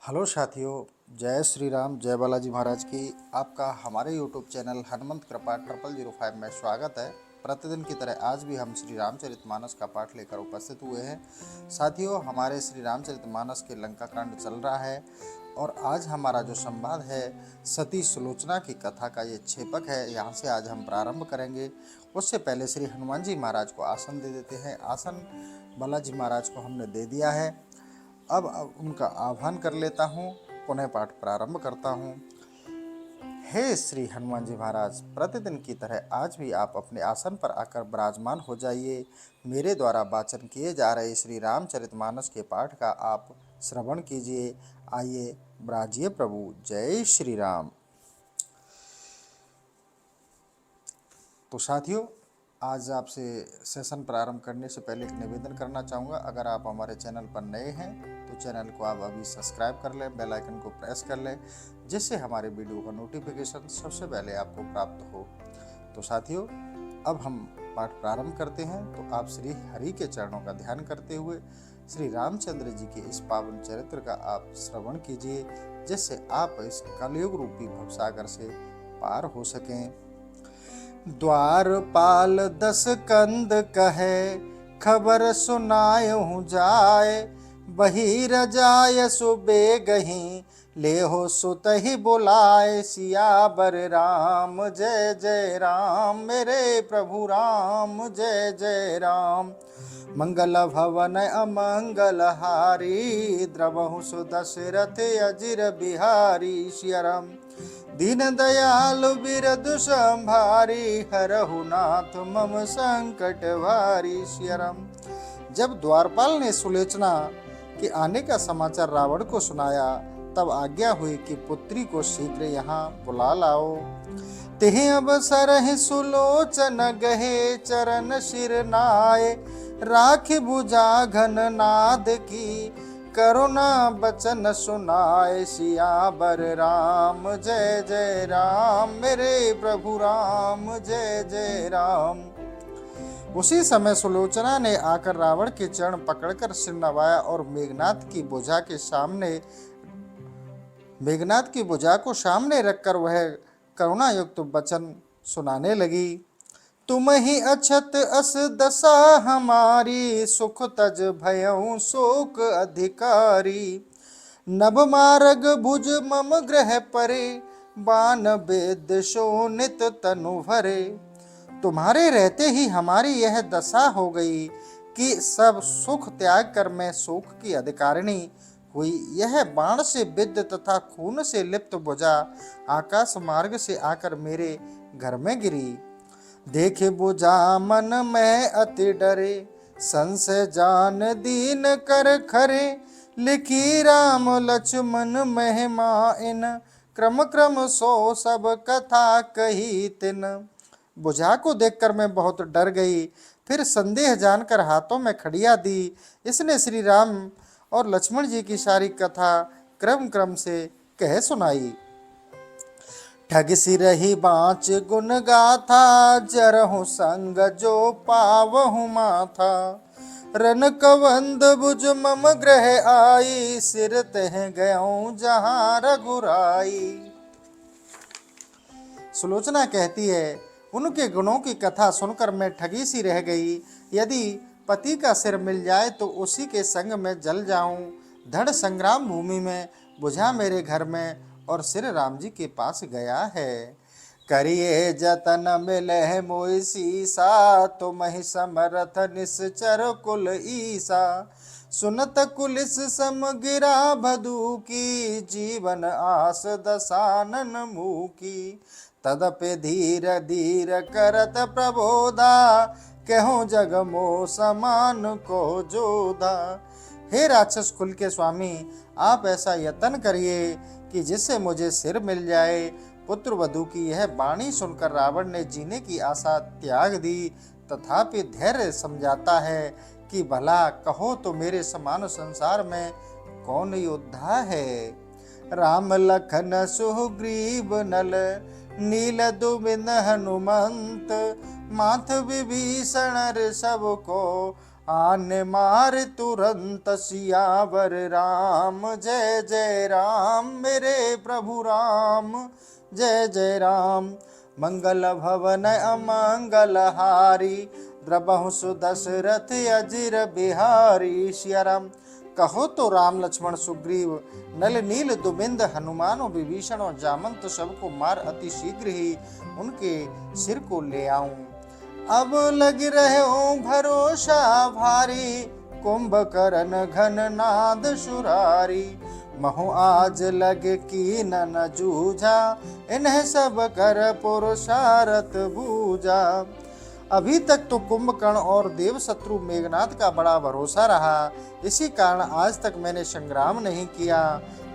Hello साथियों, जय श्री राम, जय बालाजी महाराज की। आपका हमारे यूट्यूब चैनल हनुमंत कृपा 0005 में स्वागत है। प्रतिदिन की तरह आज भी हम श्री रामचरितमानस का पाठ लेकर उपस्थित हुए हैं। साथियों, हमारे श्री रामचरितमानस के लंका कांड चल रहा है और आज हमारा जो संवाद है सती सुलोचना की कथा का ये छेपक है, यहाँ से आज हम प्रारंभ करेंगे। उससे पहले श्री हनुमान जी महाराज को आसन दे देते हैं। आसन बालाजी महाराज को हमने दे दिया है। अब उनका आह्वान कर लेता हूँ, पुनः पाठ प्रारंभ करता हूँ। हे श्री हनुमान जी महाराज, प्रतिदिन की तरह आज भी आप अपने आसन पर आकर विराजमान हो जाइए। मेरे द्वारा वाचन किए जा रहे श्री रामचरितमानस के पाठ का आप श्रवण कीजिए। आइए विराजिए प्रभु। जय श्री राम। तो साथियों, आज आपसे सेशन प्रारंभ करने से पहले एक निवेदन करना चाहूँगा। अगर आप हमारे चैनल पर नए हैं तो चैनल को आप अभी सब्सक्राइब कर लें, बेल आइकन को प्रेस कर लें, जिससे हमारे वीडियो का नोटिफिकेशन सबसे पहले आपको प्राप्त हो। तो साथियों, अब हम पाठ प्रारंभ करते हैं। तो आप श्री हरि के चरणों का ध्यान करते हुए श्री रामचंद्र जी के इस पावन चरित्र का आप श्रवण कीजिए, जिससे आप इस कलयुग रूपी भवसागर से पार हो सकें। द्वारपाल 10 कंद कहे, खबर सुनायहु जाय। बहिरजाय सुबेगहि, लेहो सुतहि बुलाए। सियावर राम जय जय राम, मेरे प्रभु राम जय जय राम। मंगल भवन अमंगल हारी, द्रवहु सुदशरथ अजिर बिहारी। श्रीराम दीन दयालु बिरदु संभारी, हरहु नाथ मम संकट भारी। श्रीराम। जब द्वारपाल ने सुलोचना के आने का समाचार रावण को सुनाया, तब आज्ञा हुई कि पुत्री को शीघ्र यहाँ बुला लाओ। तेहि अवसर ही सुलोचन गहे, चरण शिर नाय। राखी भुजा घन नाद की, करुणा बचन सुनाए। सियावर राम जय जय राम, मेरे प्रभु राम जय जय राम। उसी समय सुलोचना ने आकर रावण के चरण पकड़कर सिर नवाया और मेघनाथ की भुजा को सामने रखकर वह करुणा युक्त वचन सुनाने लगी। तुम ही अछत अस दशा हमारी, सुख तज भयउ शोक अधिकारी। नभ मार्ग भुज मम ग्रह परे, बान वेद शोनित तनु भरे। तुम्हारे रहते ही हमारी यह दशा हो गई कि सब सुख त्याग कर मैं शोक की अधिकारिणी हुई। यह बाण से विद्ध तथा खून से लिप्त भुजा आकाश मार्ग से आकर मेरे घर में गिरी। देखे बुझा मन में अति डरे, संशय जान दीन कर खरे। लिखी राम लक्ष्मण महिमा इन, क्रम क्रम सो सब कथा कही तिन। बुझा को देखकर मैं बहुत डर गई, फिर संदेह जानकर हाथों में खड़िया दी। इसने श्री राम और लक्ष्मण जी की सारी कथा क्रम क्रम से कह सुनाई। ठग सिरहि बाँच गुण गाथा, जरहु संग जो पावहु माथा। रन कवंद भुज मम ग्रह आई, सिर तह गयऊँ जहाँ रघुराई। सुलोचना कहती है, उनके गुणों की कथा सुनकर मैं ठगी सी रह गई। यदि पति का सिर मिल जाए तो उसी के संग में जल जाऊं। धड़ संग्राम भूमि में बुझा मेरे घर में, और सिर राम जी के पास गया है। करिए जतन मिले मोहि सीसा, तुम ही समरथ निश्चर कुल ईसा। सुनत कुलिस सम गिरा भदू की, जीवन आस दसानन मुकी। तदपि धीर धीर करत प्रबोधा, कहूँ जग मो समान को जोधा। हे राक्षस कुल के स्वामी, आप ऐसा यत्न करिए कि जिससे मुझे सिर मिल जाए। पुत्र वधू की यह वाणी सुनकर रावण ने जीने की आशा त्याग दी, तथापि धैर्य समझाता है कि भला कहो तो मेरे समान संसार में कौन योद्धा है। राम लखन सुग्रीव नल, नील दुबिन हनुमंत। माथ विभीषण ऋषभ को, आन मार तुरंत सियावर राम। जय जय राम मेरे प्रभु राम, जय जय राम। मंगल भवन अमंगल हारी, द्रबहु सुदशरथ अजिर बिहारी। सिया राम। कहो तो राम लक्ष्मण सुग्रीव नल नील दुबिंद हनुमान और विभीषण और जामंत सबको मार अति शीघ्र ही उनके सिर को ले आऊं। अब लग रहे हो भरोसा भारी, कुंभकर्ण घन नाद सुरारी। महु आज लग की न जूझा, इन्हें सब कर पुरुषारथ बूझा। अभी तक तो कुंभकर्ण और देव शत्रु मेघनाथ का बड़ा भरोसा रहा, इसी कारण आज तक मैंने संग्राम नहीं किया,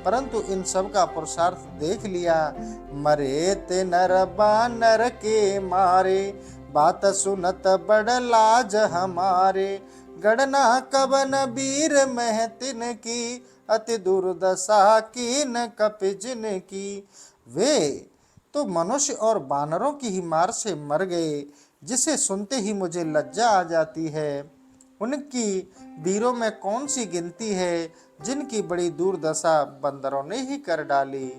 परंतु इन सब का पुरुषार्थ देख लिया। मरे ते नर बानर के मारे, बात सुनत बड़ लाज हमारे। गणना कवन वीर मह तिन की, अति दुर्दशा कीन कपि जिन की। वे तो मनुष्य और बानरों की ही मार से मर गए, जिसे सुनते ही मुझे लज्जा आ जाती है। उनकी वीरों में कौन सी गिनती है, जिनकी बड़ी दुर्दशा बंदरों ने ही कर डाली।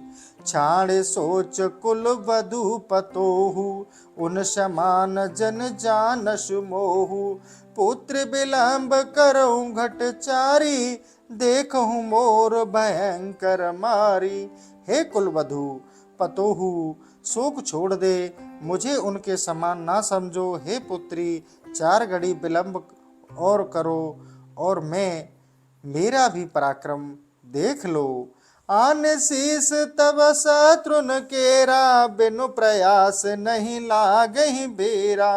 छाड़ सोच कुल वधु पतोहु, उन समान जन जानस मोहु। पुत्र विलंब करऊं घटचारी, देखूं मोर भयंकर मारी। हे कुलवधु पतोहु, शोक छोड़ दे, मुझे उनके समान ना समझो। हे पुत्री, 4 घड़ी विलंब और करो और मेरा भी पराक्रम देख लो। आन शीस तब शत्रुन केरा, बिनु प्रयास नहीं लागहि बेरा।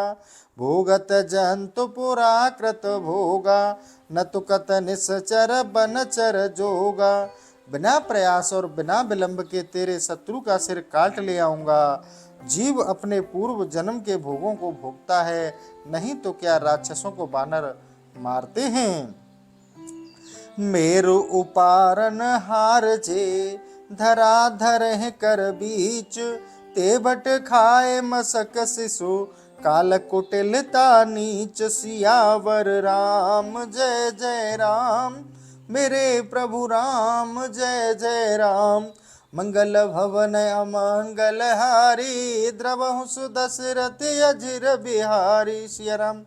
भोगत जंतु पुराकृत भोगा, न तुकत निश्चर बनचर जोगा। बिना प्रयास और बिना विलंब के तेरे शत्रु का सिर काट ले आऊंगा। जीव अपने पूर्व जन्म के भोगों को भोगता है, नहीं तो क्या राक्षसों को बानर मारते हैं। मेरु उपारन हार जे, धरा धर कर बीच। तेबट खाए मसक शिशु, काल कुटिलता नीच। सियावर राम जय जय राम, मेरे प्रभु राम जय जय राम। मंगल भवन अमंगल हारी, द्रवहु सुदशरथ अजिर बिहारी। सिया राम।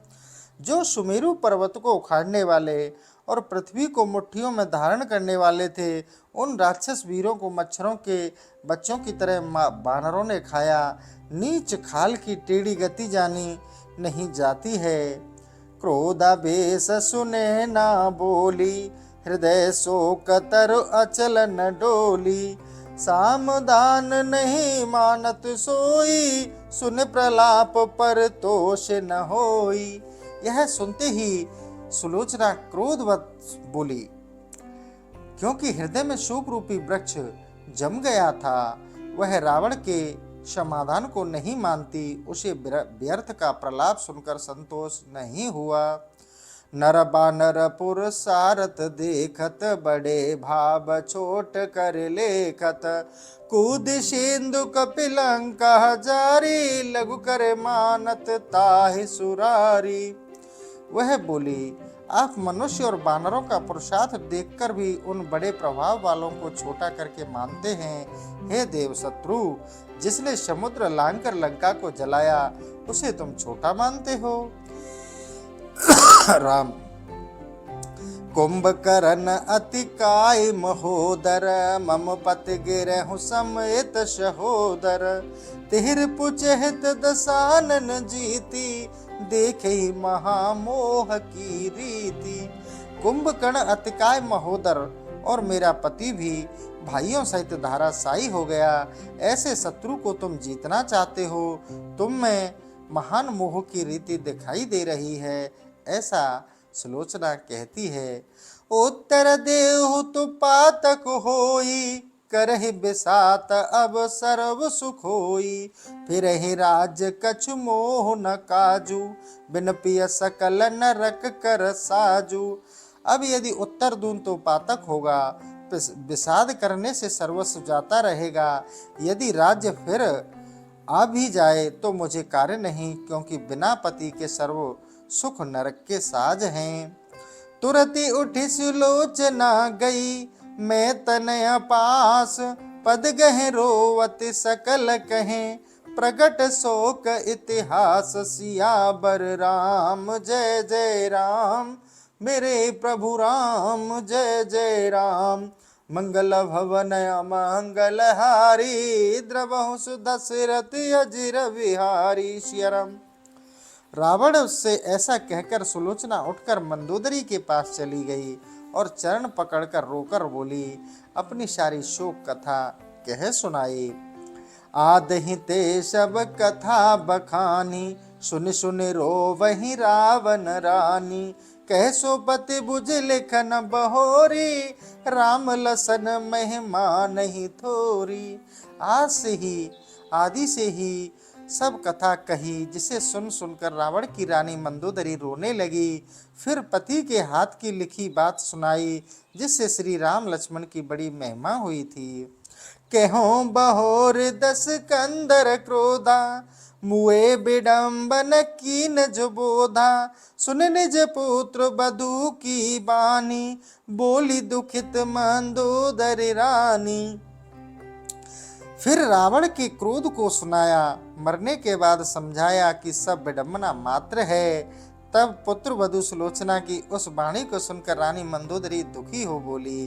जो सुमेरु पर्वत को उखाड़ने वाले और पृथ्वी को मुट्ठियों में धारण करने वाले थे, उन राक्षस वीरों को मच्छरों के बच्चों की तरह बानरों ने खाया। नीच खाल की टेढ़ी गति जानी नहीं जाती है। क्रोधावेश सुने ना बोली, हृदय शोक तरु अचल न डोली। सामदान नहीं मानत सोई, सुन प्रलाप पर तोष न होई। यह सुनते ही सुलोचना क्रोधवत बोली, क्योंकि हृदय में शोक रूपी वृक्ष जम गया था। वह रावण के समाधान को नहीं मानती, उसे व्यर्थ का प्रलाप सुनकर संतोष नहीं हुआ। नर बानर पुरुषारथ देखत, बड़े भाव छोट कर लेखत। कूद सिंधु कपिलंका जारी, लघु कर मानत ताहि सुरारी। वह बोली, आप मनुष्य और बानरों का पुरुषार्थ देखकर भी उन बड़े प्रभाव वालों को छोटा करके मानते हैं। हे देव शत्रु, जिसने समुद्र लांघकर लंका को जलाया, उसे तुम छोटा मानते हो। राम। कुंभकर्ण अति काय महोदर, मम पति गिरहु समेत सहोदर। तिहिर पुचहित दसानन जीती, देखे महामोह की रीति। कुंभकर्ण अतिकाय महोदर और मेरा पति भी भाइयों सहित धाराशायी हो गया। ऐसे शत्रु को तुम जीतना चाहते हो। तुम में महान मोह की रीति दिखाई दे रही है, ऐसा सुलोचना कहती है। उत्तर देहु तो पातक होई, करहि बिसात अब सर्व सुख होई। फिर ही राज कछु मोह न काजू, बिन पिय सकल नरक कर साजू। अब यदि उत्तर दूं तो पातक होगा, विषाद करने से सर्वस्व जाता रहेगा। यदि राज्य फिर आ भी जाए तो मुझे कार्य नहीं, क्योंकि बिना पति के सर्व सुख नरक के साज हैं। तुरती उठी सुलोचना गई, मैं तनया पास पद गह रोवत सकल कहें, प्रगट शोक इतिहास सियावर राम जय जय राम, मेरे प्रभु राम जय जय राम। मंगल भवन मंगलहारी, द्रवहु सुदशरथ अजिर विहारी। सियाराम। रावण उससे ऐसा कहकर सुलोचना उठकर मंदोदरी के पास चली गई और चरण पकड़कर रोकर बोली, अपनी सारी शोक कथा कह सुनाई। आदहि ते सब कथा बखानी, सुन सुन रो वही रावण रानी, कह सो पति बुझ लिखन बहोरी, राम लसन महिमा नहीं थोरी। आज से ही, आदि से ही सब कथा कही, जिसे सुन सुनकर रावण की रानी मंदोदरी रोने लगी। फिर पति के हाथ की लिखी बात सुनाई, जिससे श्री राम लक्ष्मण की बड़ी महिमा हुई थी। कहो बहोर दस कंदर क्रोधा, मुए विडम्बन कीन जो बोधा, सुन निज पुत्र बधू की बानी, बोली दुखित मंदोदरी रानी। फिर रावण के क्रोध को सुनाया, मरने के बाद समझाया कि सब विडम्बना मात्र है। तब पुत्र वधू सुलोचना की उस वाणी को सुनकर रानी मंदोदरी दुखी हो बोली,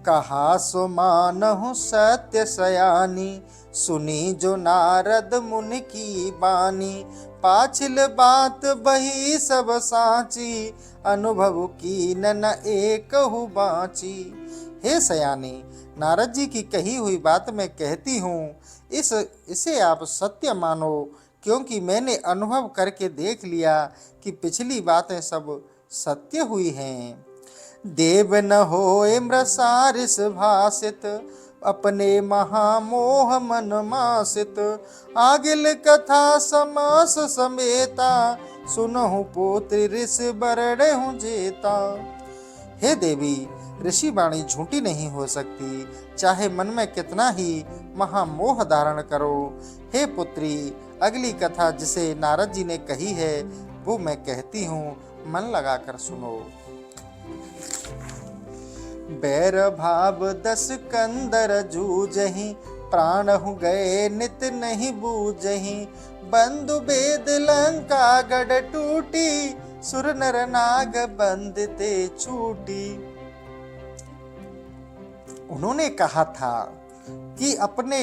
कहा सो मानहु सत्य सयानी, सुनी जो नारद मुनि की बानी, पाछिल बात बही सब साची, अनुभव की न एकहु बाची। हे सयानी, नारद जी की कही हुई बात मैं कहती हूँ, इसे आप सत्य मानो, क्योंकि मैंने अनुभव करके देख लिया कि पिछली बातें सब सत्य हुई हैं। देव न होए मृषारिस भासित, अपने महामोह मन मासित, आगिल कथा समास समेता, सुनहु पोत्र ऋष बरड़हु जेता। हे देवी, ऋषि वाणी झूठी नहीं हो सकती, चाहे मन में कितना ही महामोह धारण करो। हे पुत्री, अगली कथा जिसे नारद जी ने कही है वो मैं कहती हूँ, मन लगाकर सुनो। बैर भाव दस कंदर जूझहि, प्राण हु गए नित नहीं बूझहि, बंधु भेद लंका गढ़ टूटी, सुर नर नाग बंधते छूटी। उन्होंने कहा था कि अपने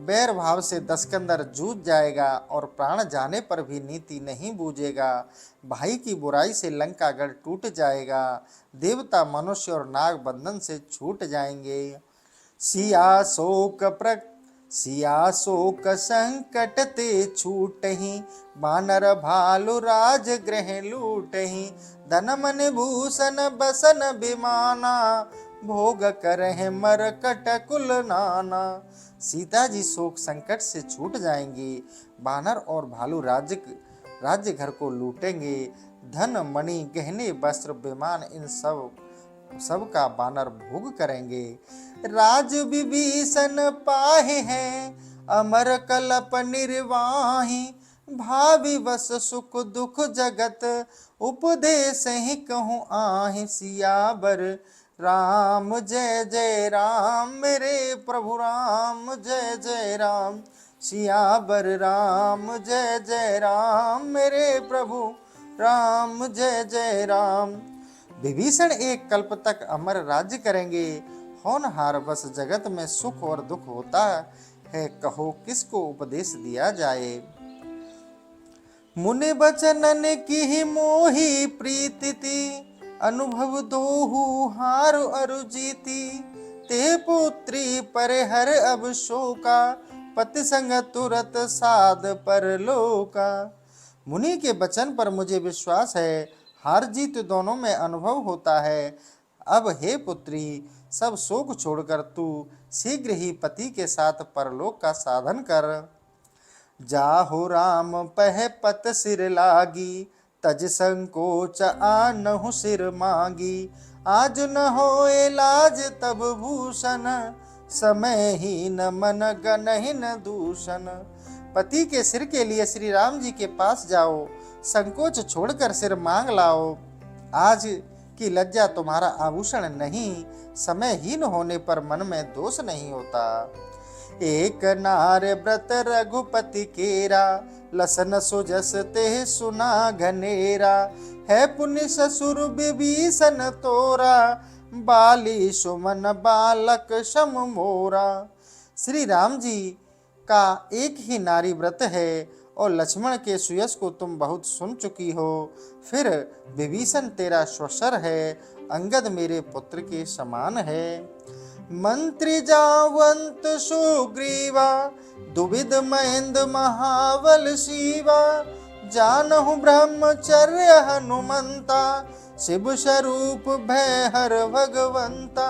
बैर भाव से दसकंदर जूझ जाएगा और प्राण जाने पर भी नीति नहीं बूझेगा, भाई की बुराई से लंका गढ़ टूट जाएगा, देवता मनुष्य और नाग बंधन से छूट जाएंगे। सिया शोक संकट ते छूटहि, बानर भालु राज गृह लूटहि, धन मन भूषण बसन विमाना, भोग करहि मरकट कुल नाना। सीता जी शोक संकट से छूट जाएंगी, बानर और भालू राज्य घर को लूटेंगे, धन मणि गहने वस्त्र विमान इन सब का बानर भोग करेंगे। राज विभीषण पाहे हैं, अमर कलप निर्वाही, भावी वस सुख दुख जगत, उपदेश ही कहूँ आहि। सियावर राम जय जय राम, मेरे प्रभु राम जय जय राम। सियावर राम जय जय राम, मेरे प्रभु राम जय जय राम। विभीषण एक कल्प तक अमर राज्य करेंगे। होनहार बस जगत में सुख और दुख होता है, कहो किसको उपदेश दिया जाए। मुनि बचनन की मोही प्रीति थी, अनुभव दोहु हार अरु जीती, ते पुत्री पर हर अब शोका, पति संग तुरत साध परलोका। मुनि के वचन पर मुझे विश्वास है, हार जीत दोनों में अनुभव होता है। अब हे पुत्री, सब शोक छोड़कर तू शीघ्र ही पति के साथ परलोक का साधन कर। जाहो राम पह पत सिर लागी, तज संकोच आनहु सिर मांगी, आज न होए लाज तब भूषण, समय ही न मन गनहि न दूषण। पति के सिर के लिए श्री राम जी के पास जाओ, संकोच छोड़कर सिर मांग लाओ। आज कि लज्जा तुम्हारा आभूषण नहीं, समयहीन होने पर मन में दोष नहीं होता। एक नार व्रत रघुपति केरा, लसन सुजस ते सुना घनेरा। है पुण्य ससुर विभीषण तोरा, बाली सुमन बालक सम मोरा। श्री राम जी का एक ही नारी व्रत है और लक्ष्मण के सुयश को तुम बहुत सुन चुकी हो। फिर विभीषण तेरा श्वशर है, अंगद मेरे पुत्र के समान है। मंत्री जावंत सुग्रीवा, दुविध महेंद्र महाबल शिवा। जानहु ब्रह्मचर्य हनुमंता, शिव स्वरूप भय हर भगवंता।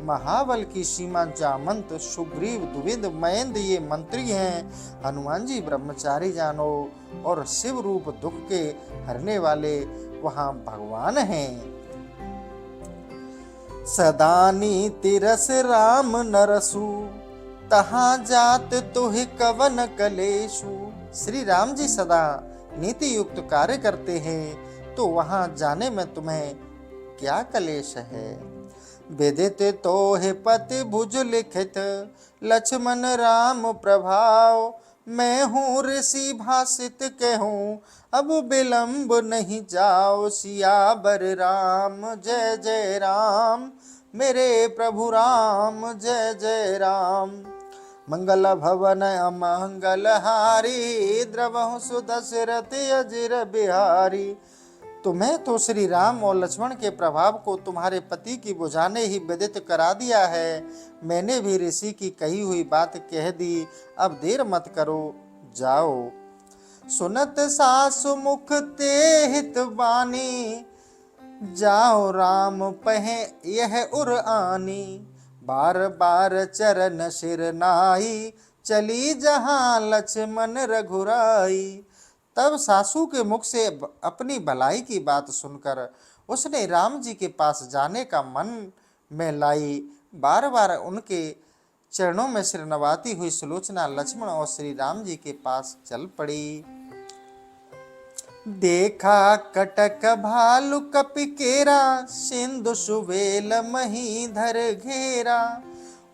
महाबल की सीमा जामंत, सुग्रीव, दुविध, महेंद्र ये मंत्री हैं। हनुमान जी ब्रह्मचारी जानो और शिव रूप दुख के हरने वाले वहां भगवान हैं। सदा नीति रस राम नरसु, तहां जात तुहि कवन कलेशु। श्री राम जी सदा नीति युक्त कार्य करते हैं, तो वहां जाने में तुम्हें क्या कलेश है। विदित तोहि पति भुज लिखित, लक्ष्मण राम प्रभाव। मैं हूँ ऋषि भाषित कहूँ, अब विलंब नहीं जाओ। सियावर राम जय जय राम, मेरे प्रभु राम जय जय राम। मंगल भवन अमंगल हारी, द्रवहु सुदशरथ अजिर बिहारी। तुम्हें तो श्री राम और लक्ष्मण के प्रभाव को तुम्हारे पति की बुझा ने ही विदित करा दिया है। मैंने भी ऋषि की कही हुई बात कह दी, अब देर मत करो, जाओ। सुनत सासु मुख ते हित बानी, जाओ राम पहे यह उर आनी। बार बार चरण सिर नाई, चली जहां लक्ष्मण रघुराई। तब सासू के मुख से अपनी भलाई की बात सुनकर उसने राम जी के पास जाने का मन में लाई। बार बार उनके चरणों में सिर नवाती हुई सुलोचना लक्ष्मण और श्री राम जी के पास चल पड़ी। देखा कटक भालु कपि केरा, सिंधु सुवेल महीधर घेरा।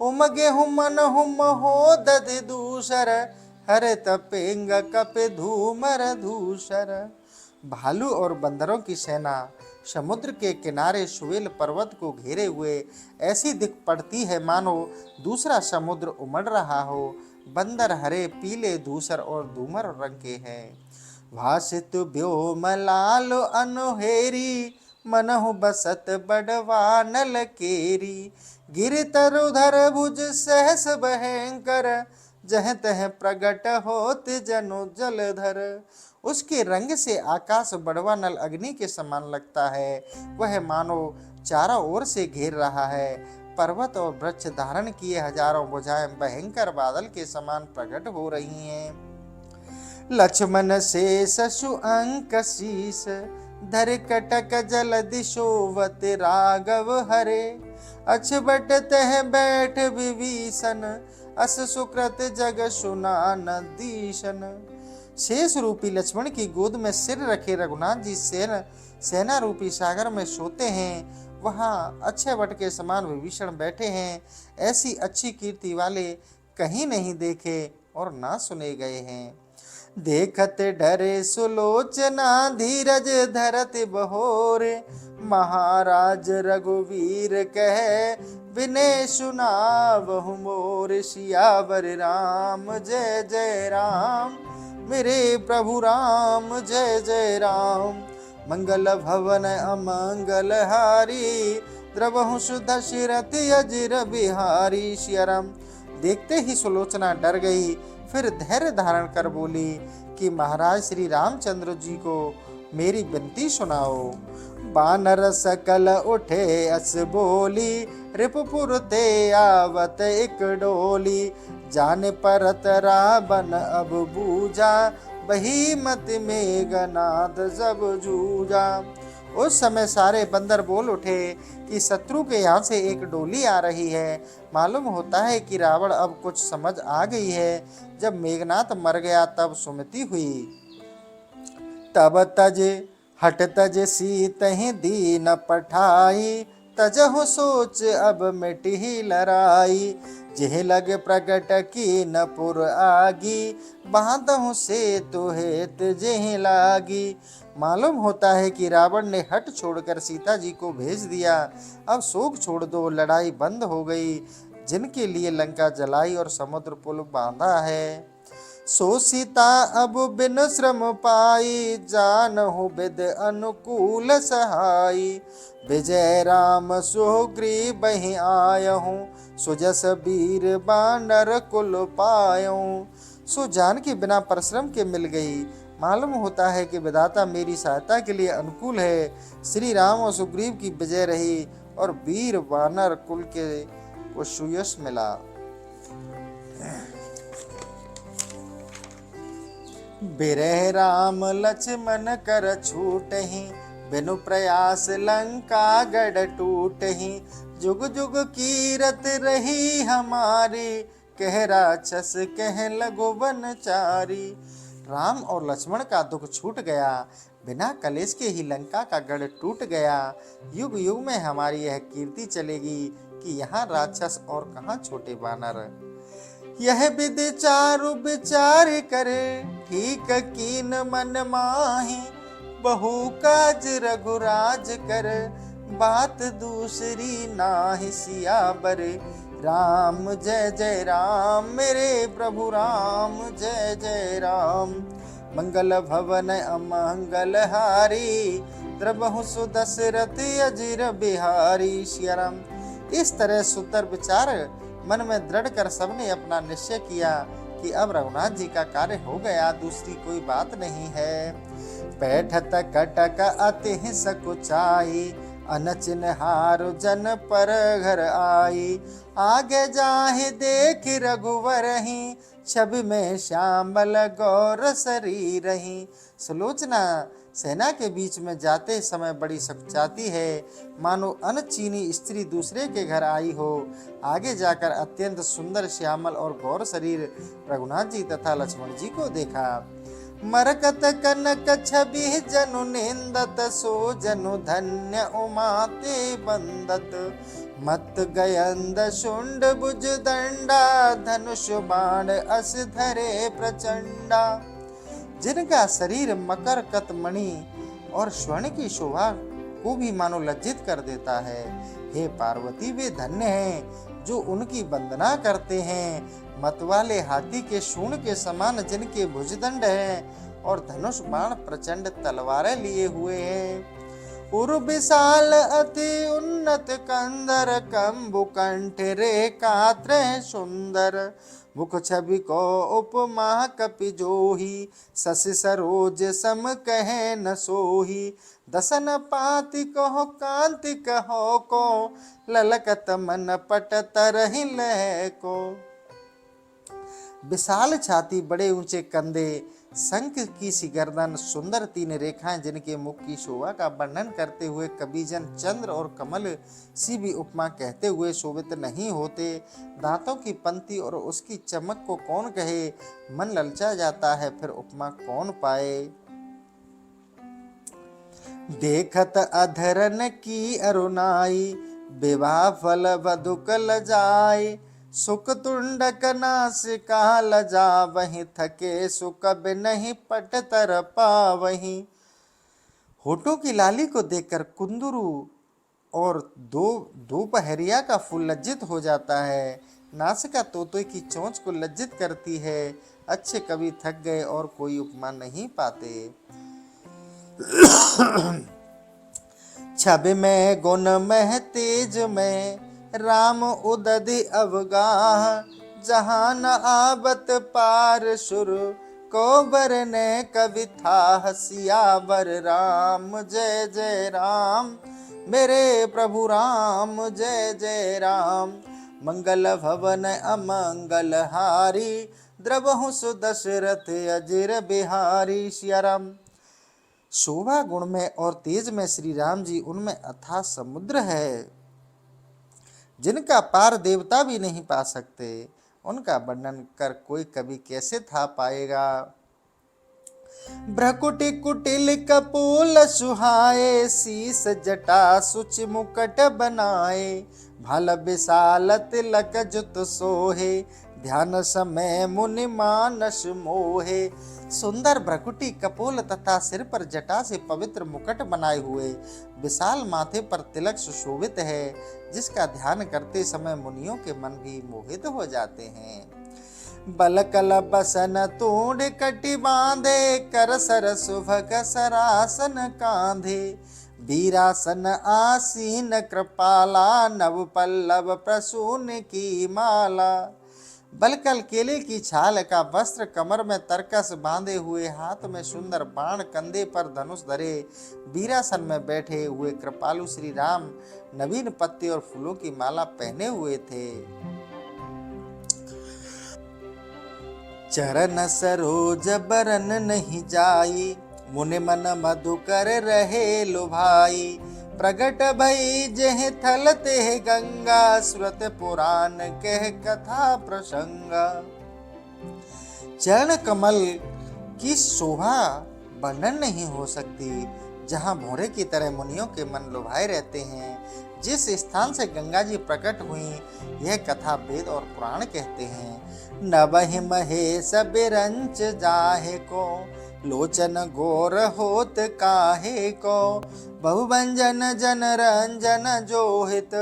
उमगे हुमन हुम हो दध दूसर, हरे तपेंग कपि धूमर धूसर। भालू और बंदरों की सेना समुद्र के किनारे सुवेल पर्वत को घेरे हुए ऐसी दिख पड़ती है मानो दूसरा समुद्र उमड़ रहा हो। बंदर हरे, पीले, धूसर और धूमर रंग के हैं। भासित व्योम लाल अनहेरी, मनहु बसत बड़वानल केरी। गिर तरुधर भुज सहस भयंकर, जह तह प्रगट होत जनु जलधर। उसके रंग से आकाश बड़वा नल अग्नि के समान लगता है। वह मानो चारों ओर से घेर रहा है। पर्वत और वृक्ष धारण किए हजारों भुजाएं भयंकर बादल के समान प्रकट हो रही हैं। लक्ष्मण से ससु अंक शीस, धर कटक जल दिशोवत राघव हरे। अछबट तह बैठ विभीषण, अस सुकृत जग सुना नदीशन। शेष रूपी लक्ष्मण की गोद में सिर रखे रघुनाथ जी सेना रूपी सागर में सोते हैं। वहाँ अच्छे वट के समान विभीषण बैठे हैं। ऐसी अच्छी कीर्ति वाले कहीं नहीं देखे और ना सुने गए हैं। देखत डरे सुलोचना, धीरज धरत बहोरे। महाराज रघुवीर कहे, विनय सुनावहु मोर। सियावर राम जय जय राम, मेरे प्रभु राम जय जय राम। मंगल भवन अमंगल हारी, द्रवहु सुदशरथ अजिर बिहारी। सियाराम। देखते ही सुलोचना डर गई, फिर धैर्य धारण कर बोली कि महाराज श्री रामचंद्र जी को मेरी विनती सुनाओ। बानर सकल उठे अस बोली, रिपुपुर ते आवत एक डोली। जान परत रावण अब बूझा, बही मत मेघनाद जब जूझा। उस समय सारे बंदर बोल उठे कि शत्रु के यहाँ से एक डोली आ रही है। मालूम होता है कि रावण अब कुछ समझ आ गई है। जब मेघनाथ मर गया तब सुमति हुई। तब तज हट तज सीत ही दीन पठाई, तजहु सोच अब मिटही लड़ाई। जेह लग प्रगट की न पुर आगी, बांधहु से तो हेत जेह लागी। मालूम होता है कि रावण ने हट छोड़कर सीता जी को भेज दिया। अब शोक छोड़ दो, लड़ाई बंद हो गई। जिनके लिए लंका जलाई और समुद्र पुल बांधा है, सो सीता अब बिन श्रम पाई, जानहु बिद अनुकूल सहाई। विजय राम सुग्रीव बहि आयहूँ, सुजस वीर बानर कुल पायऊँ। सो जान के बिना परिश्रम के मिल गई। मालूम होता है कि विधाता मेरी सहायता के लिए अनुकूल है। श्री राम और सुग्रीव की विजय रही और वीर वानर कुल के को सुयश मिला। बिरह राम लक्ष्मण कर छूटहि, बिनु प्रयास लंका गढ़ टूटहि। जुग जुग कीरत रही हमारी, कह राक्षस कह लघुवन चारी। राम और लक्ष्मण का दुख छूट गया, बिना कलेश के ही लंका का गढ़ टूट गया। युग युग में हमारी यह कीर्ति चलेगी कि यहाँ राक्षस और कहाँ छोटे बानर। यह विधि चारु विचार करे, ठीक कीन मन माही। बहु काज रघुराज कर, बात दूसरी नाहि सियाबर। राम जय जय राम, मेरे प्रभु राम जय जय राम। मंगल भवन अमंगल हारी, द्रबहु सुदशरथ अजिर बिहारी। सिया राम। इस तरह सुंदर विचार मन में दृढ़ कर सबने अपना निश्चय किया कि अब रघुनाथ जी का कार्य हो गया, दूसरी कोई बात नहीं है। बैठत कटक अति सकुचाई, अनचिन्हार जन पर घर आई। आगे जाहि देख रघुवर ही, छवि में श्यामल गौर शरीर ही। सुलोचना सेना के बीच में जाते समय बड़ी सकुचाती है, मानो अनचीनी स्त्री दूसरे के घर आई हो। आगे जाकर अत्यंत सुंदर श्यामल और गौर शरीर रघुनाथ जी तथा लक्ष्मण जी को देखा। मरकत कनक छवि जनु निंदत, सो जनु धन्य उमाते बंदत। मत गयंद शुंड भुज दंडा, धनुष बाण अस धरे प्रचंडा। जिनका शरीर मकर कतमणि और स्वर्ण की शोभा को भी मानो लज्जित कर देता है। हे पार्वती, वे धन्य हैं जो उनकी वंदना करते हैं। मतवाले हाथी के सूंड के समान जिनके भुजदंड हैं और धनुष बाण प्रचंड तलवारें लिए हुए हैं। उर विशाल अति उन्नत कंदर, कंबु कंठ रेखात्र सुंदर। मुख छवि को उपमा कपि जोही, शशि सरोज सम कहे न सोही। दसन पाति कहो कांति कहो को, ललकत मन पट तरहि लह को। विशाल छाती, बड़े ऊंचे कंधे, शंख की सी गर्दन, सुंदर तीन रेखाएं जिनके मुख की शोभा का वर्णन करते हुए कबीजन चंद्र और कमल सी भी उपमा कहते हुए शोभित नहीं होते। दांतों की पंक्ति और उसकी चमक को कौन कहे, मन ललचा जाता है, फिर उपमा कौन पाए। देखत अधरन की अरुणाई, विवाह फल वधुक लजाई। सुख तुंडक नासिका लजा, वहीं थके सुख नहीं पट तर पावहीं। होठों की लाली को देखकर कुंदरू और दोपहरिया का फूल लज्जित हो जाता है। नासिका तोते की चोंच को लज्जित करती है। अच्छे कवि थक गए और कोई उपमा नहीं पाते। छवि में गुण में तेज में, राम उदधि अवगाह। जहाँ न आवत पार सुर, को बरने कवि था सियावर। राम जय जय राम, मेरे प्रभु राम जय जय राम। मंगल भवन अमंगल हारी, द्रवहु सुदशरथ अजिर बिहारी। सिया राम। शोभा गुण में और तेज में श्री राम जी, उनमें अथाह समुद्र है जिनका पार देवता भी नहीं पा सकते। उनका वर्णन कर कोई कवि कैसे था पाएगा। भ्रकुटि कुटिल कपोल सुहाए, शीस जटा सुच मुकट बनाए, भल विशाल तिलक जुत सोहे, ध्यान समय मुनि मानस मोहे। सुंदर भ्रकुटि कपोल तथा सिर पर जटा से पवित्र मुकुट बनाए हुए विशाल माथे पर तिलक सुशोभित है, जिसका ध्यान करते समय मुनियों के मन भी मोहित हो जाते हैं। बलकल बसन तोड़ कटि बांधे, कर सर सुभग सरासन कांधे, वीरासन आसीन कृपाला, नव पल्लव प्रसून की माला। बलकल केले की छाल का वस्त्र कमर में तरकस बांधे हुए, हाथ में सुंदर बाण, कंधे पर धनुष धरे, वीरासन में बैठे हुए कृपालु श्री राम नवीन पत्ते और फूलों की माला पहने हुए थे। चरण सरोज बरन नहीं जाई, मुनि मन मधुकर रहे लुभाई, प्रगट भई जेह थल तेह गंगा, सुरत पुराण कह कथा प्रसंगा। चरण कमल की शोभा वर्णन नहीं हो सकती, जहाँ भौरे की तरह मुनियों के मन लुभाए रहते हैं। जिस स्थान से गंगा जी प्रकट हुई, यह कथा वेद और पुराण कहते हैं। नवहि महेश बिरंच जाहे को, लोचन गोर होत काहे को, बहुभंजन जन रंजन जोहित,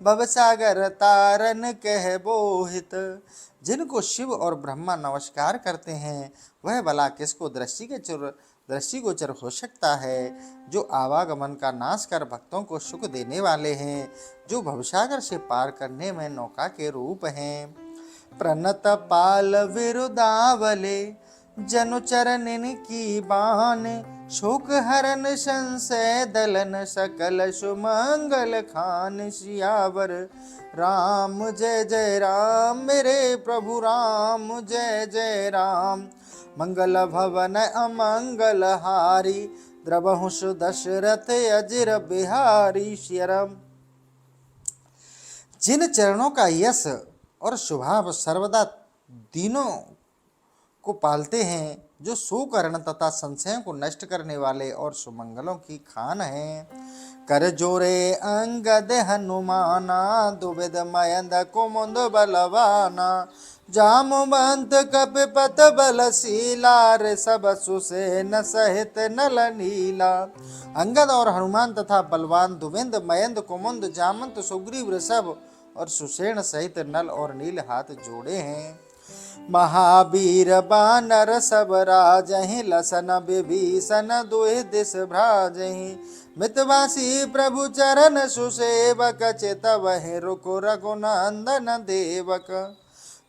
भवसागर तारन कह बोहित। जिनको शिव और ब्रह्मा नमस्कार करते हैं, वह भला किसको दृष्टिगोचर हो सकता है। जो आवागमन का नाश कर भक्तों को सुख देने वाले हैं, जो भवसागर से पार करने में नौका के रूप हैं। प्रणत पाल विरुदावले, जनु चरणन की बान, शोक हरन संशय दलन, सकल सुमंगल खान। सियावर राम जय जय राम, मेरे प्रभु राम जय जय राम। मंगल भवन अमंगल हारी, द्रवहु सुदशरथ अजिर बिहारी। श्रीराम। जिन चरणों का यश और स्वभाव सर्वदा दीनों को पालते हैं, जो शोकहरण तथा संशयों को नष्ट करने वाले और सुमंगलों की खान हैं। कर जोरे अंगद हनुमाना, दुविध मयंद कुमुद बलवाना, जामवंत कपिपत बलशीला, ऋषभ सुसेन सहित नल नीला। अंगद और हनुमान तथा बलवान दुविंद मयंद कुमुद जामंत सुग्रीव ऋषभ और सुसेन सहित नल और नील हाथ जोड़े हैं। महावीर बानर सब राजहि, लसन विभीषण दुहि दिस भ्राजहि, मितवासी प्रभु चरण सुसेवक, चितवहि रुकु रघुनंदन देवक।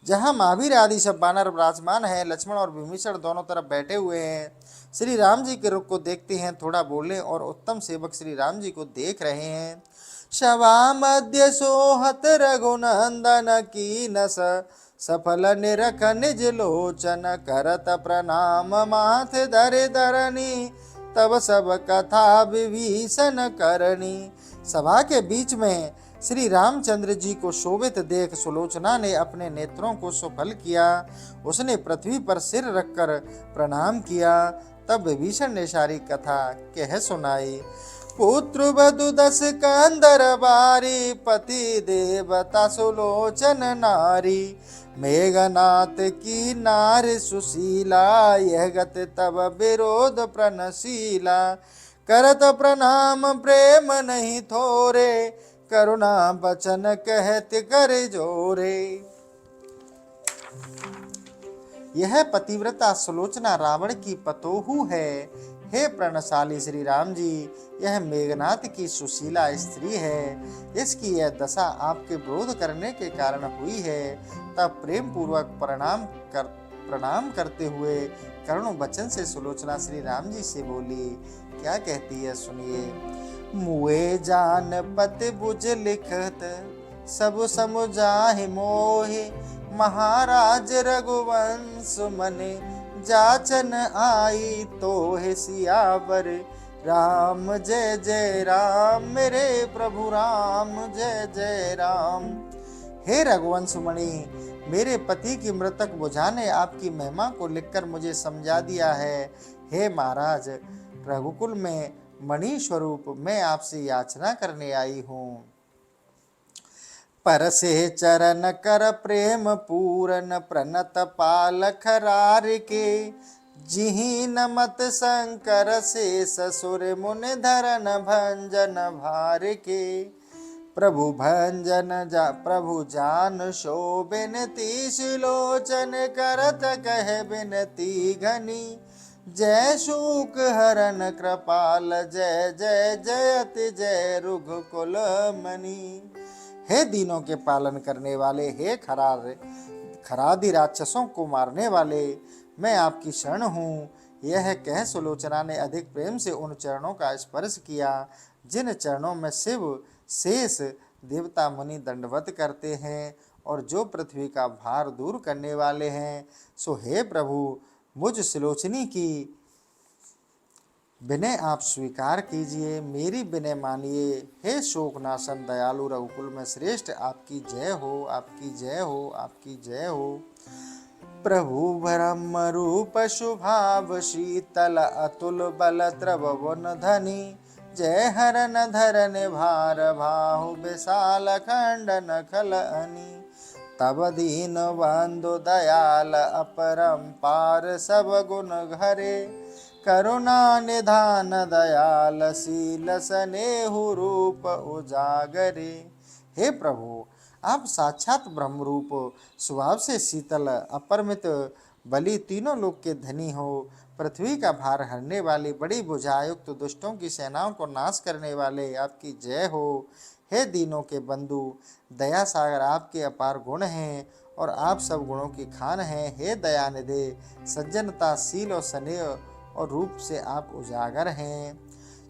जहाँ महावीर आदि सब बानर विराजमान हैं, लक्ष्मण और विभीषण दोनों तरफ बैठे हुए हैं, श्री राम जी के रुख को देखते हैं, थोड़ा बोले और उत्तम सेवक श्री राम जी को देख रहे हैं। शवा मध्य सोहत रघुनंदन की नस, सफल निरख निज लोचन, करत प्रणाम माथे धरे धरनी, तब सब कथा विभीषण करनी। सभा के बीच में श्री रामचंद्र जी को शोभित देख सुलोचना ने अपने नेत्रों को सफल किया। उसने पृथ्वी पर सिर रखकर प्रणाम किया। तब विभीषण ने सारी कथा कह सुनाई। पुत्र वधु 10 कंदर बारी, पति देवता सुलोचन नारी, मेघनाथ की नारी सुशीला, यह गत तब विरोध प्रणशीला, करत प्रणाम प्रेम नहीं थोरे, करुणा बचन कहत कर जोरे। यह पतिव्रता सुलोचना रावण की पतोहू है। हे प्रणशाली श्री राम जी, यह मेघनाथ की सुशीला स्त्री है। इसकी यह दशा आपके विरोध करने के कारण हुई है। तब प्रेम पूर्वक प्रणाम करते हुए करुण वचन से सुलोचना श्री राम जी से बोली। क्या कहती है सुनिए। मुए जान पति बुझ लिखत, सब समुझाहि मोहि, महाराज रघुवंश मने, जाचन आई तोहे सियावर राम जय जय राम, मेरे प्रभु राम जय जय राम। हे रघुवंश मणि, मेरे पति की मृतक बुझाने आपकी महिमा को लिखकर मुझे समझा दिया है। हे महाराज, रघुकुल में मणि स्वरूप मैं आपसे याचना करने आई हूँ। परसे चरण कर प्रेम पूरन प्रणत पाल खरार के, जिहि नमत शंकर से ससुर मुन धरन भंजन भार के। प्रभु जान शो बिनती सुलोचन करत कह बिनती घनी, जय शूक हरन कृपाल जय जय जयति जय रघुकुल मणि। हे दीनों के पालन करने वाले, हे खरादि राक्षसों को मारने वाले, मैं आपकी शरण हूँ। यह कह सुलोचना ने अधिक प्रेम से उन चरणों का स्पर्श किया जिन चरणों में शिव शेष देवता मुनि दंडवत करते हैं और जो पृथ्वी का भार दूर करने वाले हैं। सो हे प्रभु, मुझ सुलोचनी की विनय आप स्वीकार कीजिए, मेरी विनय मानिए। हे शोकनाशन दयालु रघुकुल में श्रेष्ठ, आपकी जय हो, आपकी जय हो, आपकी जय हो। प्रभु ब्रह्म रूप शुभाव शीतल अतुल बल त्रिभुवन धनी, जय हरन धरन भार भाहु विशाल खंडन खल अनी। तब दीन बंधु दयाल अपरंपार सब गुण घरे, करुणा निधान दयाल शील स्नेहु रूप उजागरे। हे प्रभु, आप साक्षात ब्रह्म रूप, स्वभाव से शीतल, अपरिमित बलि, तीनों लोक के धनी हो, पृथ्वी का भार हरने वाले, बड़ी भुजायुक्त दुष्टों की सेनाओं को नाश करने वाले, आपकी जय हो। हे दीनों के बंधु, दया सागर, आपके अपार गुण हैं और आप सब गुणों की खान हैं। हे दयानिधे, सज्जनता, शील और स्नेह और रूप से आप उजागर हैं।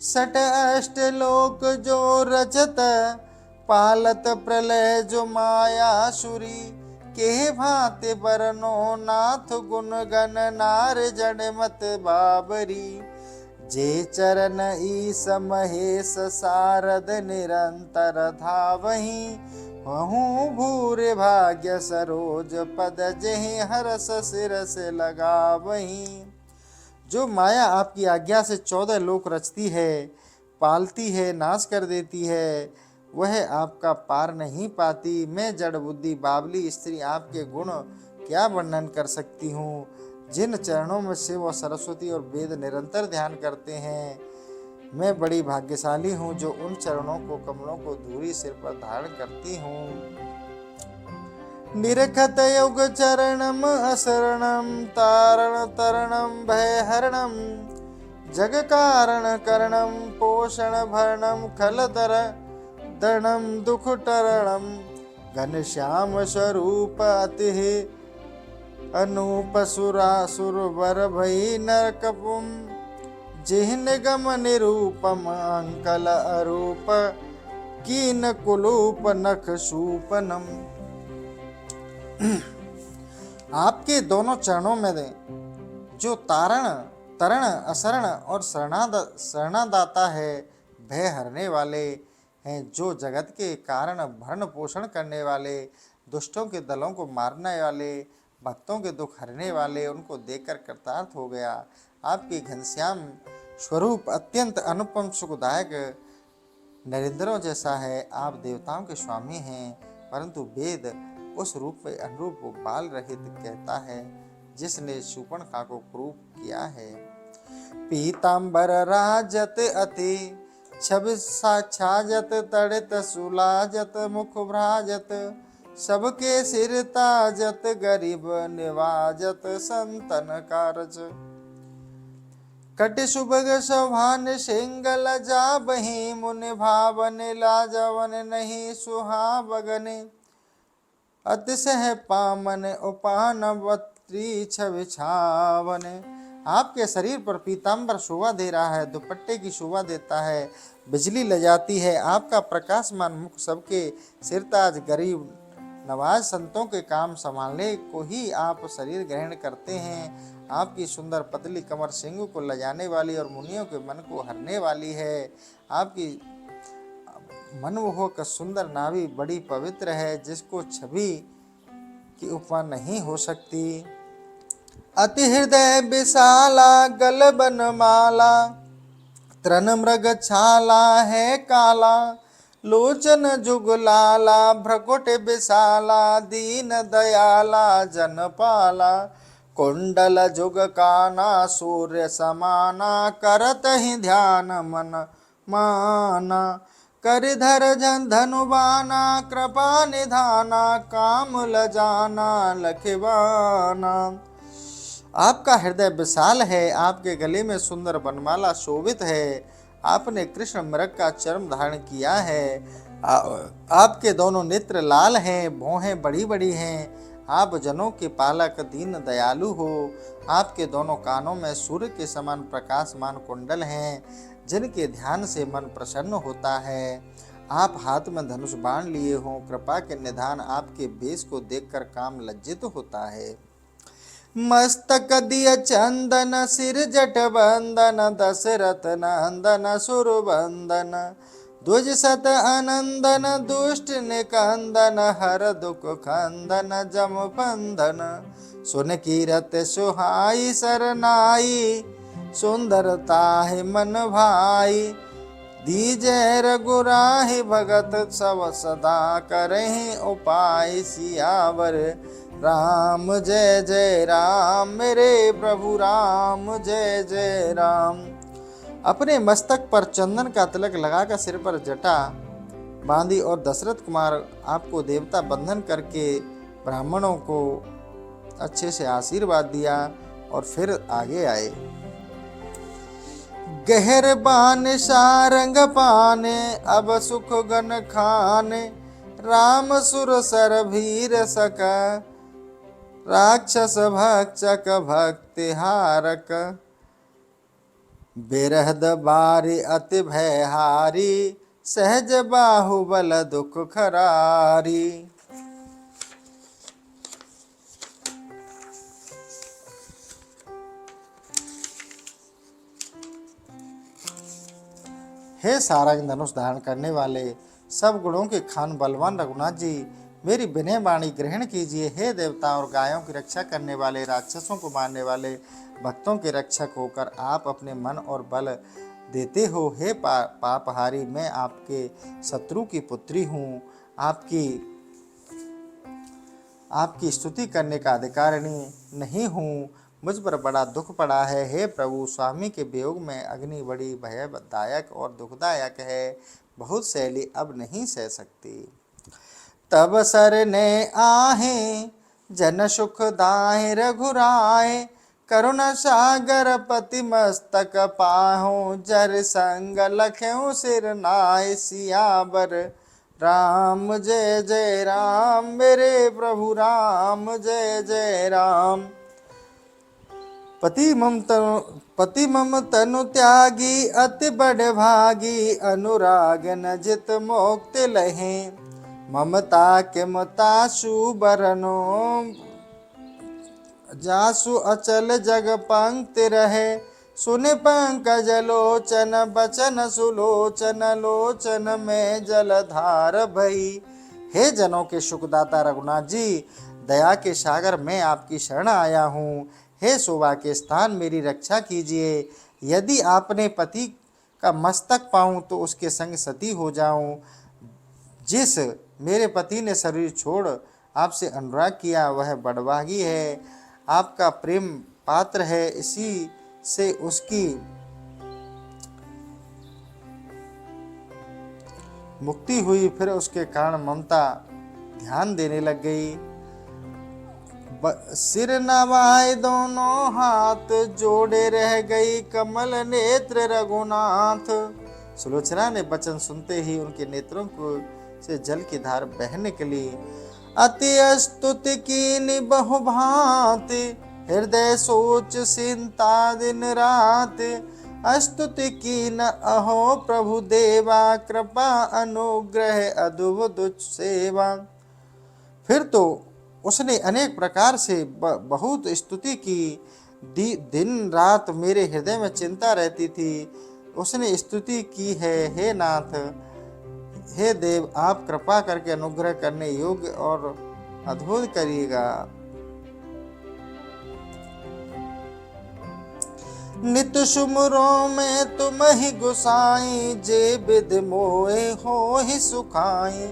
सट अष्ट लोक जो रचत, पालत प्रलय जो माया सुरी, के भांति बरनो नाथ गुण गण नार जड़ मत बाबरी। जे चरण ईस महेश सारद निरंतर धावहीं, हूँ भूर भाग्य सरोज पद जहि हरस सिरस लगावहीं। जो माया आपकी आज्ञा से 14 लोक रचती है, पालती है, नाश कर देती है, वह आपका पार नहीं पाती। मैं जड़ बुद्धि बावली स्त्री आपके गुण क्या वर्णन कर सकती हूँ। जिन चरणों में शिव और सरस्वती और वेद निरंतर ध्यान करते हैं, मैं बड़ी भाग्यशाली हूँ जो उन चरणों को, कमलों को धूरी सिर पर धारण करती हूँ। निरखत युग चरणम असरणम, तारण तरणम भय हरणम, जग कारण करणम पोषण भरणम, खल दरणम दुख टरणम। घनश्याम स्वरूप अति अनूप सुरासुर वर भई नरकपुम, जिहन गम निरूपम अंकल अरूप, कीन कुलूप नख सूपनम। आपके दोनों चरणों में जो तारण तरण असरण और शरणादाता है, भय हरने वाले हैं, जो जगत के कारण भरण पोषण करने वाले, दुष्टों के दलों को मारने वाले, भक्तों के दुख हरने वाले, उनको देखकर कृतार्थ हो गया। आपके घनश्याम स्वरूप अत्यंत अनुपम सुखदायक नरेंद्रों जैसा है। आप देवताओं के स्वामी हैं, परंतु वेद उस रूप में अनुरूप बाल रहित कहता है जिसने शूर्पणखा को क्रूप किया है। पीतांबर राजत अति छब साक्षाजत, तड़ित सुलाजत मुख भ्राजत, सबके सिर ताजत गरीब निवाजत संतन कारज। कट सुभग सौभान सिंगल जाबहि, मुनि भावन लाजवन नहीं सुहावगने, अतिशय पामन उपान वत्री छविछावन। आपके शरीर पर पीतांबर शोभा दे रहा है, दुपट्टे की शोभा देता है, बिजली ले जाती है। आपका प्रकाशमान मुख सबके सिरताज गरीब नवाज संतों के काम संभालने को ही आप शरीर ग्रहण करते हैं। आपकी सुंदर पतली कमर सिंह को लजाने वाली और मुनियों के मन को हरने वाली है। आपकी मनमोहक सुंदर नाभि बड़ी पवित्र है, जिसको छवि की उपमा नहीं हो सकती। अति हृदय विशाला गल बनमाला, तृण मृग छाला है काला, लोचन जुगलाला भ्रकुट विशाला, दीन दयाला जनपाला, कुंडल जुग काना सूर्य समाना, करत ही ध्यान मन माना, करिधर जन धनुबाना, कृपा निधाना, काम लजाना लखवाना। आपका हृदय विशाल है, आपके गले में सुंदर बनमाला शोभित है, आपने कृष्ण मृग का चर्म धारण किया है, आपके दोनों नेत्र लाल हैं, भौहें बड़ी बड़ी हैं, आप जनों के पालक दीन दयालु हो, आपके दोनों कानों में सूर्य के समान प्रकाशमान कुंडल हैं, जिनके ध्यान से मन प्रसन्न होता है। आप हाथ में धनुष बाण लिए हो, कृपा के निधान आपके वेश को देखकर काम लज्जित होता है। मस्तक दिय चंदन सिर जट बंदन, दशरथ नंदन सुरबंदन, ध्वज सत आनंदन दुष्ट निकंदन, हर दुख खंदन जम बंधन, सुन कीरत सुहाई सरनाई, सुंदरता है मन भाई, दीजय रघुराहि भगत सब सदा करहि उपाय, सियावर राम जय जय राम, मेरे प्रभु राम जय जय राम। अपने मस्तक पर चंदन का तिलक लगाकर सिर पर जटा बांधी और दशरथ कुमार आपको देवता बंधन करके ब्राह्मणों को अच्छे से आशीर्वाद दिया और फिर आगे आए। गहर बान सारंग पाने, अब सुख गन खाने, राम सुर सर भीर सक, राक्षस भक्षक भक्ति हारक, बिरहद बारी अति भयहारी, सहज बाहुबल दुख खरारी। हे सारंग धनुष धारण करने वाले, सब गुणों के खान बलवान रघुनाथ जी, मेरी विनय वाणी ग्रहण कीजिए। हे देवता और गायों की रक्षा करने वाले, राक्षसों को मारने वाले, भक्तों के रक्षक होकर आप अपने मन और बल देते हो। हे पापहारी, मैं आपके शत्रु की पुत्री हूँ, आपकी स्तुति करने का अधिकारिणी नहीं हूँ, मुझ पर बड़ा दुख पड़ा है। हे प्रभु, स्वामी के वियोग में अग्नि बड़ी भयदायक और दुखदायक है, बहुत शैली अब नहीं सह सकती। तब सरने आहे जन सुख दाहि, रघुराय करुण सागर पति मस्तक पाहु, जर संग लख्यु सिर नाय, सियावर राम जय जय राम, मेरे प्रभु राम जय जय राम। पति मम तनु त्यागी, अति बड़ भागी, अनुराग न जित मोक्ति लहे, ममता के मतासु बरनो, जासु अचल जग पंक्ति रहे, सुनि पंकज लोचन बचन सुलोचन, लोचन में जलधार भई। हे जनों के सुखदाता रघुनाथ जी, दया के सागर मैं आपकी शरण आया हूँ। हे शोभा के स्थान, मेरी रक्षा कीजिए। यदि आपने पति का मस्तक पाऊं तो उसके संग सती हो जाऊं। जिस मेरे पति ने शरीर छोड़ आपसे अनुराग किया वह बड़भागी है, आपका प्रेम पात्र है, इसी से उसकी मुक्ति हुई। फिर उसके कारण ममता ध्यान देने लग गई। सिर नवाए दोनों हाथ, जोड़े रह गई कमल नेत्र रघुनाथ। सुलोचना ने वचन सुनते ही उनके नेत्रों को से जल की धार बह निकली। अति स्तुति कीनि बहु भांति, हृदय सोच चिंता दिन रात। स्तुति कीन अहो प्रभु देवा, कृपा अनुग्रह अद्भुत सेवा। फिर तो उसने अनेक प्रकार से बहुत स्तुति की। दिन रात मेरे हृदय में चिंता रहती थी, उसने स्तुति की है। हे नाथ, हे देव, आप कृपा करके अनुग्रह करने योग्य और अद्भुत करिएगा। नित सुमरों में तुम ही गुसाई, जे विद मोए हो ही सुखाई।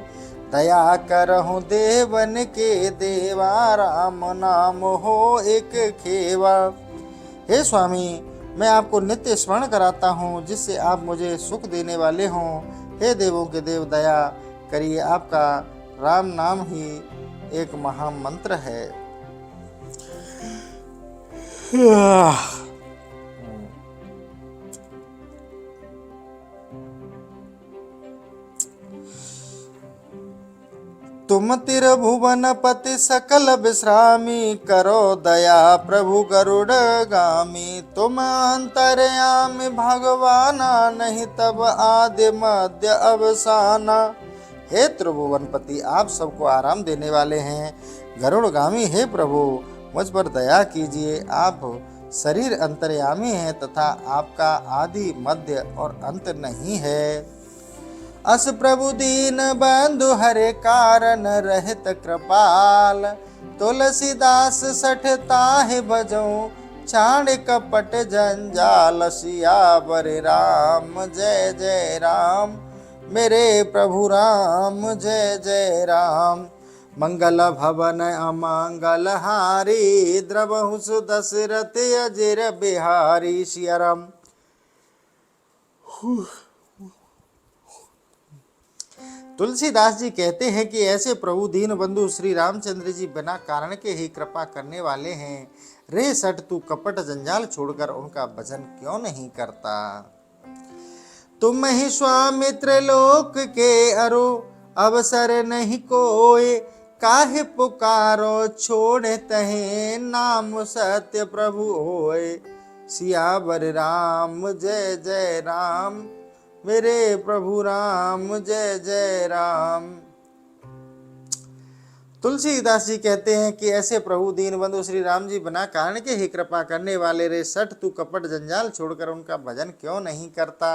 दया करहु देवन के देवा, राम नाम हो एक खेवा। हे स्वामी, मैं आपको नित्य स्मरण कराता हूँ, जिससे आप मुझे सुख देने वाले हों। हे देवों के देव, दया करिए, आपका राम नाम ही एक महामंत्र है। तुम तिरभुवन पति सकल विश्रामी, करो दया प्रभु गरुड़ गामी। तुम अंतर्यामी भगवाना, नहीं तब आदि मध्य अवसाना। हे त्रिभुवनपति, आप सबको आराम देने वाले हैं। गरुड़गामी, हे प्रभु मुझ पर दया कीजिए। आप शरीर अंतर्यामी हैं तथा आपका आदि मध्य और अंत नहीं है। अस प्रभु दीन बंधु हरे कारण, रहत कृपाल। तुलसीदास सठ ताहि भजऊं, छाड़ कपट जंजाल। सियावर राम जय जय राम, मेरे प्रभु राम जय जय राम। मंगल भवन अमंगल हारी, द्रवहु सुदशरथ अजिर बिहारी। सिया राम। तुलसीदास जी कहते हैं कि ऐसे प्रभु दीन बंधु श्री रामचंद्र जी बिना कारण के ही कृपा करने वाले हैं। रे सठ, तू कपट जंजाल छोड़कर उनका भजन क्यों नहीं करता। तुम ही स्वामित्र लोक के अरो, अवसर नहीं कोय। काहे पुकारो छोड़े तहे, नाम सत्य प्रभु होय। सियावर राम जय जय राम, मेरे प्रभु राम जय जय राम। तुलसीदास जी कहते हैं कि ऐसे प्रभु दीन बंधु श्री राम जी बिना कारण के ही कृपा करने वाले। रे सठ, तू कपट जंजाल छोड़कर उनका भजन क्यों नहीं करता।